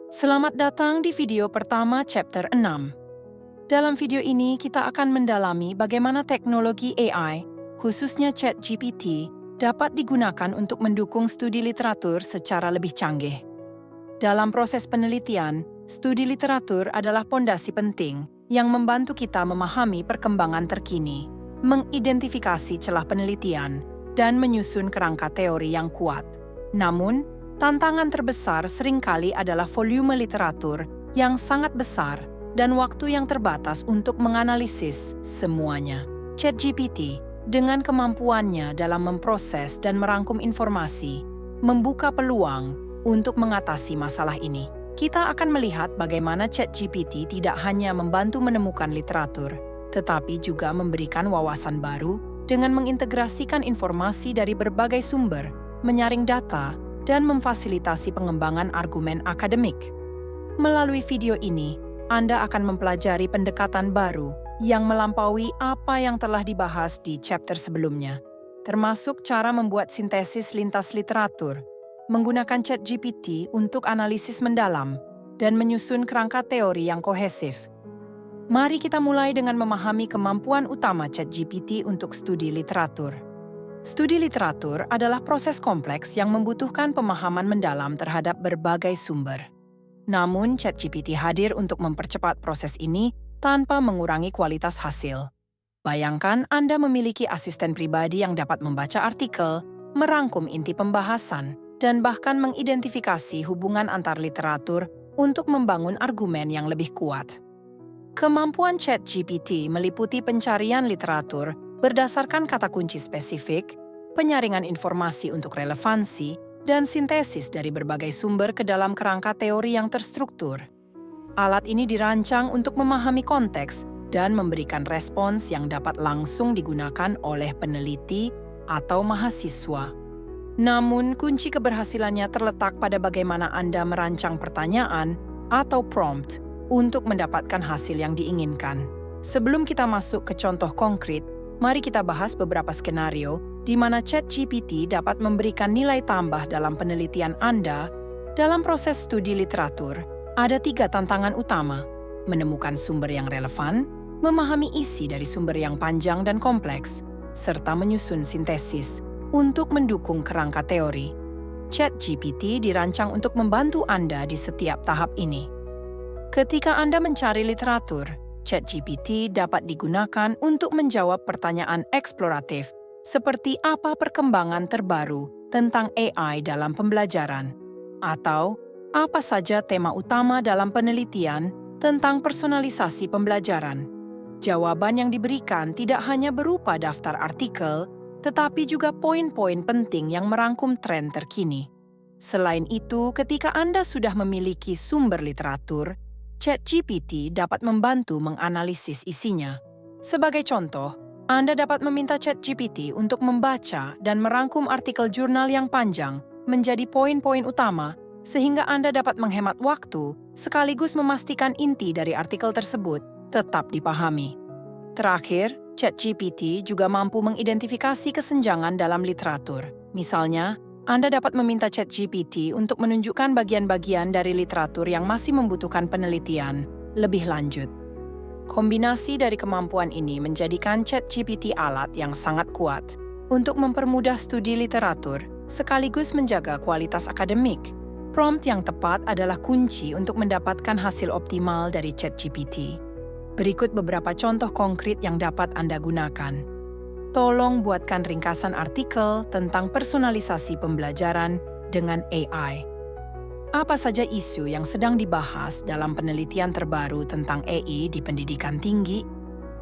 Selamat datang di video pertama chapter 6. Dalam video ini kita akan mendalami bagaimana teknologi AI, khususnya ChatGPT, dapat digunakan untuk mendukung studi literatur secara lebih canggih. Dalam proses penelitian, studi literatur adalah pondasi penting yang membantu kita memahami perkembangan terkini, mengidentifikasi celah penelitian, dan menyusun kerangka teori yang kuat. Namun, tantangan terbesar seringkali adalah volume literatur yang sangat besar dan waktu yang terbatas untuk menganalisis semuanya. ChatGPT, dengan kemampuannya dalam memproses dan merangkum informasi, membuka peluang untuk mengatasi masalah ini. Kita akan melihat bagaimana ChatGPT tidak hanya membantu menemukan literatur, tetapi juga memberikan wawasan baru dengan mengintegrasikan informasi dari berbagai sumber, menyaring data, dan memfasilitasi pengembangan argumen akademik. Melalui video ini, Anda akan mempelajari pendekatan baru yang melampaui apa yang telah dibahas di chapter sebelumnya, termasuk cara membuat sintesis lintas literatur, menggunakan ChatGPT untuk analisis mendalam, dan menyusun kerangka teori yang kohesif. Mari kita mulai dengan memahami kemampuan utama ChatGPT untuk studi literatur. Studi literatur adalah proses kompleks yang membutuhkan pemahaman mendalam terhadap berbagai sumber. Namun, ChatGPT hadir untuk mempercepat proses ini tanpa mengurangi kualitas hasil. Bayangkan Anda memiliki asisten pribadi yang dapat membaca artikel, merangkum inti pembahasan, dan bahkan mengidentifikasi hubungan antar literatur untuk membangun argumen yang lebih kuat. Kemampuan ChatGPT meliputi pencarian literatur berdasarkan kata kunci spesifik, penyaringan informasi untuk relevansi, dan sintesis dari berbagai sumber ke dalam kerangka teori yang terstruktur. Alat ini dirancang untuk memahami konteks dan memberikan respons yang dapat langsung digunakan oleh peneliti atau mahasiswa. Namun, kunci keberhasilannya terletak pada bagaimana Anda merancang pertanyaan atau prompt untuk mendapatkan hasil yang diinginkan. Sebelum kita masuk ke contoh konkret, mari kita bahas beberapa skenario di mana ChatGPT dapat memberikan nilai tambah dalam penelitian Anda. Dalam proses studi literatur, ada 3 tantangan utama: menemukan sumber yang relevan, memahami isi dari sumber yang panjang dan kompleks, serta menyusun sintesis untuk mendukung kerangka teori. ChatGPT dirancang untuk membantu Anda di setiap tahap ini. Ketika Anda mencari literatur, ChatGPT dapat digunakan untuk menjawab pertanyaan eksploratif seperti apa perkembangan terbaru tentang AI dalam pembelajaran, atau apa saja tema utama dalam penelitian tentang personalisasi pembelajaran. Jawaban yang diberikan tidak hanya berupa daftar artikel, tetapi juga poin-poin penting yang merangkum tren terkini. Selain itu, ketika Anda sudah memiliki sumber literatur, ChatGPT dapat membantu menganalisis isinya. Sebagai contoh, Anda dapat meminta ChatGPT untuk membaca dan merangkum artikel jurnal yang panjang menjadi poin-poin utama, sehingga Anda dapat menghemat waktu sekaligus memastikan inti dari artikel tersebut tetap dipahami. Terakhir, ChatGPT juga mampu mengidentifikasi kesenjangan dalam literatur. Misalnya, Anda dapat meminta ChatGPT untuk menunjukkan bagian-bagian dari literatur yang masih membutuhkan penelitian lebih lanjut. Kombinasi dari kemampuan ini menjadikan ChatGPT alat yang sangat kuat untuk mempermudah studi literatur sekaligus menjaga kualitas akademik. Prompt yang tepat adalah kunci untuk mendapatkan hasil optimal dari ChatGPT. Berikut beberapa contoh konkret yang dapat Anda gunakan. Tolong buatkan ringkasan artikel tentang personalisasi pembelajaran dengan AI. Apa saja isu yang sedang dibahas dalam penelitian terbaru tentang AI di pendidikan tinggi?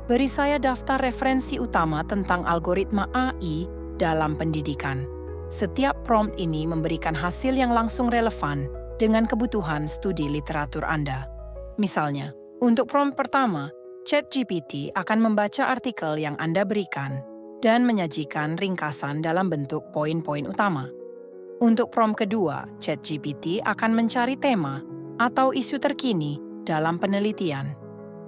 Beri saya daftar referensi utama tentang algoritma AI dalam pendidikan. Setiap prompt ini memberikan hasil yang langsung relevan dengan kebutuhan studi literatur Anda. Misalnya, untuk prompt pertama, ChatGPT akan membaca artikel yang Anda berikan dan menyajikan ringkasan dalam bentuk poin-poin utama. Untuk prompt kedua, ChatGPT akan mencari tema atau isu terkini dalam penelitian.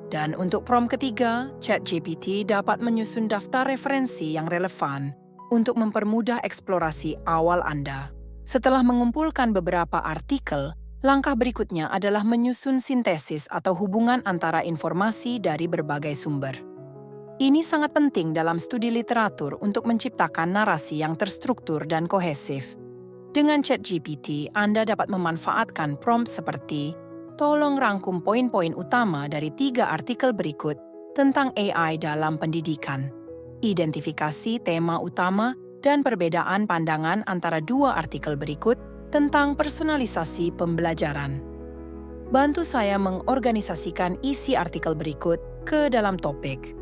Dan untuk prompt ketiga, ChatGPT dapat menyusun daftar referensi yang relevan untuk mempermudah eksplorasi awal Anda. Setelah mengumpulkan beberapa artikel, Langkah berikutnya adalah menyusun sintesis atau hubungan antara informasi dari berbagai sumber. Ini sangat penting dalam studi literatur untuk menciptakan narasi yang terstruktur dan kohesif. Dengan ChatGPT, Anda dapat memanfaatkan prompt seperti, "Tolong rangkum poin-poin utama dari 3 artikel berikut tentang AI dalam pendidikan. Identifikasi tema utama dan perbedaan pandangan antara 2 artikel berikut tentang personalisasi pembelajaran. Bantu saya mengorganisasikan isi artikel berikut ke dalam topik,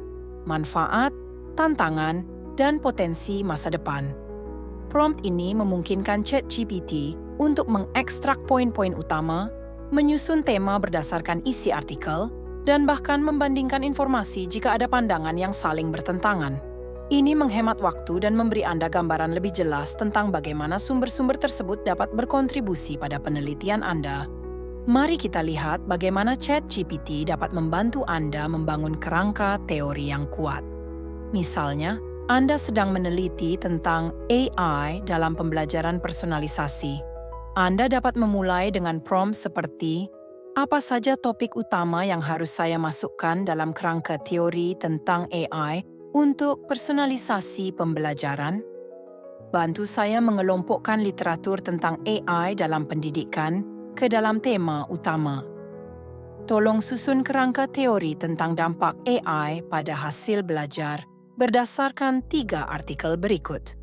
manfaat, tantangan, dan potensi masa depan." Prompt ini memungkinkan ChatGPT untuk mengekstrak poin-poin utama, menyusun tema berdasarkan isi artikel, dan bahkan membandingkan informasi jika ada pandangan yang saling bertentangan. Ini menghemat waktu dan memberi Anda gambaran lebih jelas tentang bagaimana sumber-sumber tersebut dapat berkontribusi pada penelitian Anda. Mari kita lihat bagaimana ChatGPT dapat membantu Anda membangun kerangka teori yang kuat. Misalnya, Anda sedang meneliti tentang AI dalam pembelajaran personalisasi. Anda dapat memulai dengan prompt seperti, "Apa saja topik utama yang harus saya masukkan dalam kerangka teori tentang AI untuk personalisasi pembelajaran? Bantu saya mengelompokkan literatur tentang AI dalam pendidikan ke dalam tema utama. Tolong susun kerangka teori tentang dampak AI pada hasil belajar berdasarkan 3 artikel berikut."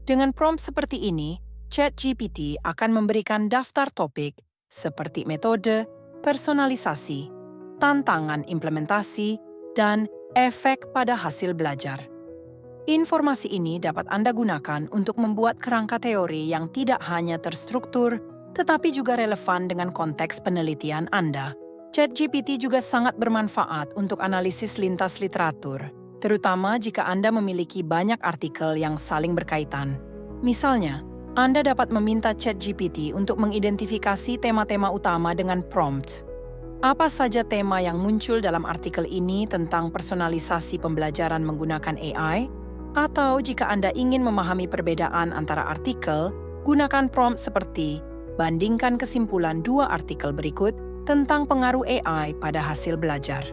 Dengan prompt seperti ini, ChatGPT akan memberikan daftar topik seperti metode, personalisasi, tantangan implementasi, dan efek pada hasil belajar. Informasi ini dapat Anda gunakan untuk membuat kerangka teori yang tidak hanya terstruktur, tetapi juga relevan dengan konteks penelitian Anda. ChatGPT juga sangat bermanfaat untuk analisis lintas literatur, terutama jika Anda memiliki banyak artikel yang saling berkaitan. Misalnya, Anda dapat meminta ChatGPT untuk mengidentifikasi tema-tema utama dengan prompt, "Apa saja tema yang muncul dalam artikel ini tentang personalisasi pembelajaran menggunakan AI?" Atau jika Anda ingin memahami perbedaan antara artikel, gunakan prompt seperti, "Bandingkan kesimpulan 2 artikel berikut tentang pengaruh AI pada hasil belajar."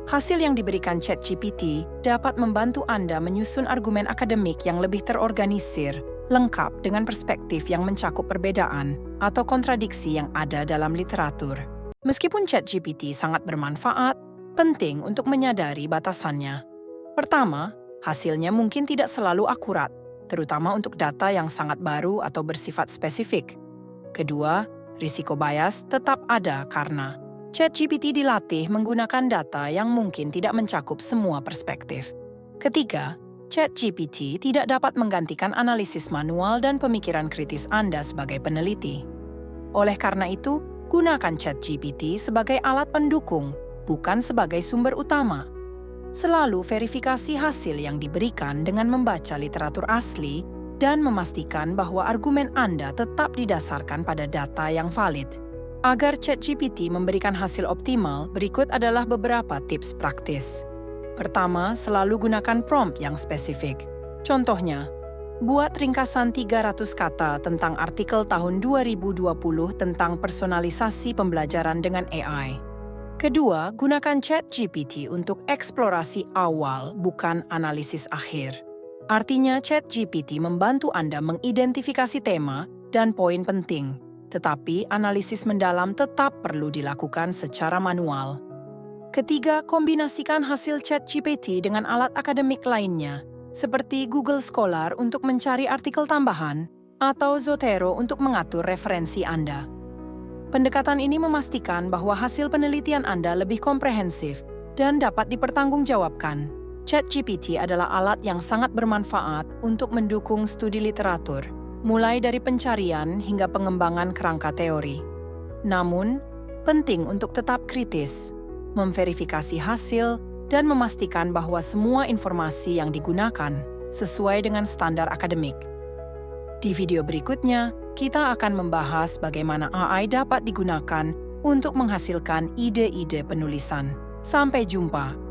Hasil yang diberikan ChatGPT dapat membantu Anda menyusun argumen akademik yang lebih terorganisir, lengkap dengan perspektif yang mencakup perbedaan atau kontradiksi yang ada dalam literatur. Meskipun ChatGPT sangat bermanfaat, penting untuk menyadari batasannya. Pertama, hasilnya mungkin tidak selalu akurat, terutama untuk data yang sangat baru atau bersifat spesifik. Kedua, risiko bias tetap ada karena ChatGPT dilatih menggunakan data yang mungkin tidak mencakup semua perspektif. Ketiga, ChatGPT tidak dapat menggantikan analisis manual dan pemikiran kritis Anda sebagai peneliti. Oleh karena itu, gunakan ChatGPT sebagai alat pendukung, bukan sebagai sumber utama. Selalu verifikasi hasil yang diberikan dengan membaca literatur asli dan memastikan bahwa argumen Anda tetap didasarkan pada data yang valid. Agar ChatGPT memberikan hasil optimal, berikut adalah beberapa tips praktis. Pertama, selalu gunakan prompt yang spesifik. Contohnya, buat ringkasan 300 kata tentang artikel tahun 2020 tentang personalisasi pembelajaran dengan AI. Kedua, gunakan ChatGPT untuk eksplorasi awal, bukan analisis akhir. Artinya, ChatGPT membantu Anda mengidentifikasi tema dan poin penting, tetapi analisis mendalam tetap perlu dilakukan secara manual. Ketiga, kombinasikan hasil ChatGPT dengan alat akademik lainnya, seperti Google Scholar untuk mencari artikel tambahan atau Zotero untuk mengatur referensi Anda. Pendekatan ini memastikan bahwa hasil penelitian Anda lebih komprehensif dan dapat dipertanggungjawabkan. ChatGPT adalah alat yang sangat bermanfaat untuk mendukung studi literatur, mulai dari pencarian hingga pengembangan kerangka teori. Namun, penting untuk tetap kritis, memverifikasi hasil, dan memastikan bahwa semua informasi yang digunakan sesuai dengan standar akademik. Di video berikutnya, kita akan membahas bagaimana AI dapat digunakan untuk menghasilkan ide-ide penulisan. Sampai jumpa!